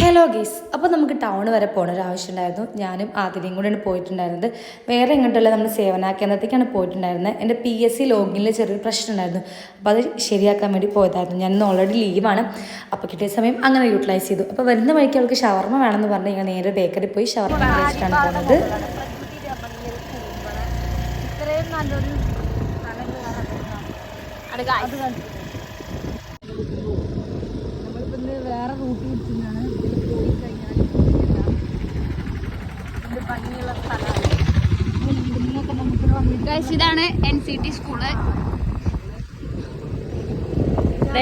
Hello ഗീസ്, അപ്പോൾ നമുക്ക് town വരെ പോകണ ഒരു ആവശ്യമുണ്ടായിരുന്നു. ഞാനും ആതിരയും കൂടെയാണ് പോയിട്ടുണ്ടായിരുന്നത്. വേറെ എങ്ങോട്ടല്ല, നമ്മൾ സേവന കേന്ദ്രത്തേക്കാണ് പോയിട്ടുണ്ടായിരുന്നത്. എൻ്റെ PSC ലോഗിനിൽ ചെറിയൊരു പ്രശ്നം ഉണ്ടായിരുന്നു. അപ്പോൾ അത് ശരിയാക്കാൻ വേണ്ടി പോയതായിരുന്നു. ഞാൻ ഇന്ന് ഓൾറെഡി ലീവാണ്. അപ്പോൾ കിട്ടിയ സമയം അങ്ങനെ യൂട്ടിലൈസ് ചെയ്തു. അപ്പോൾ വരുന്ന വഴിക്ക് അവൾക്ക് ഷവർമ വേണമെന്ന് പറഞ്ഞ് ഞാൻ നേരെ ബേക്കറി പോയി ഷവർമ കഴിച്ചിട്ടാണ് പോകുന്നത്. വേറെ റൂട്ട് പിടിച്ചിട്ടാണ് പോയി കഴിഞ്ഞാൽ ഭംഗിയുള്ള സ്ഥലമാണ്. ഇതാണ് NCT സ്കൂള്.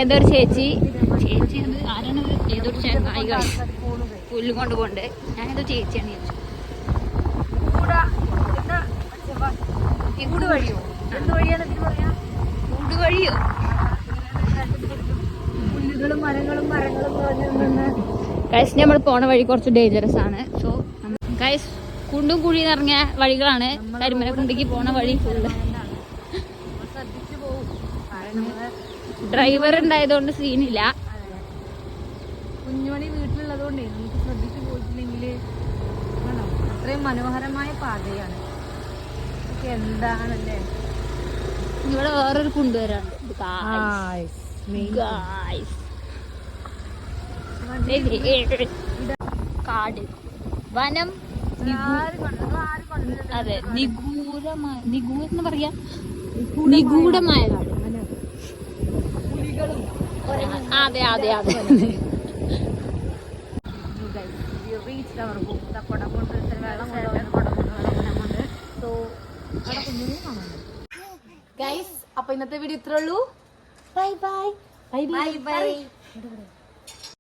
ഏതൊരു ചേച്ചി ആരാണ്? ഏതൊരു ചേട്ടായികൾ പുല്ല് കൊണ്ടുപോണ്ട്. ഞാനേതോ ചേച്ചിയാണ് ചോദിച്ചു. കൂട് വഴിയോ? എന്ത് വഴിയാണ് ഇതിന് പറയാ? കൂട് വഴിയോ? ഗൈസ്, നമ്മൾ പോണ വഴി കുറച്ച് ഡേഞ്ചറസ് ആണ്. സോ ഗൈസ്, കുണ്ടും കുഴി നിറഞ്ഞ വഴികളാണ്. കരിമലക്കുണ്ടിക്ക് പോണ വഴി ഫുള്ള്. ഡ്രൈവർ ഉണ്ടായതുകൊണ്ട് സീനില്ല. കുഞ്ഞുമണി വീട്ടിലുള്ളതുകൊണ്ടേ നമുക്ക് ശ്രദ്ധിച്ചു പോയിട്ടില്ലെങ്കിൽ അത്രയും മനോഹരമായ പാതയാണ്. എന്താണല്ലേ, ഇവിടെ വേറൊരു കുണ്ടുവരാണ്. കാട്, വനം, അതെ, നിഗൂഢെന്ന് പറയാ, നിഗൂഢമായ കാട്. അതെ അതെ അതെ. ഗൈസ്, അപ്പൊ ഇന്നത്തെ വീഡിയോ ഇത്രേ ഉള്ളൂ. Bye bye. Bye bye.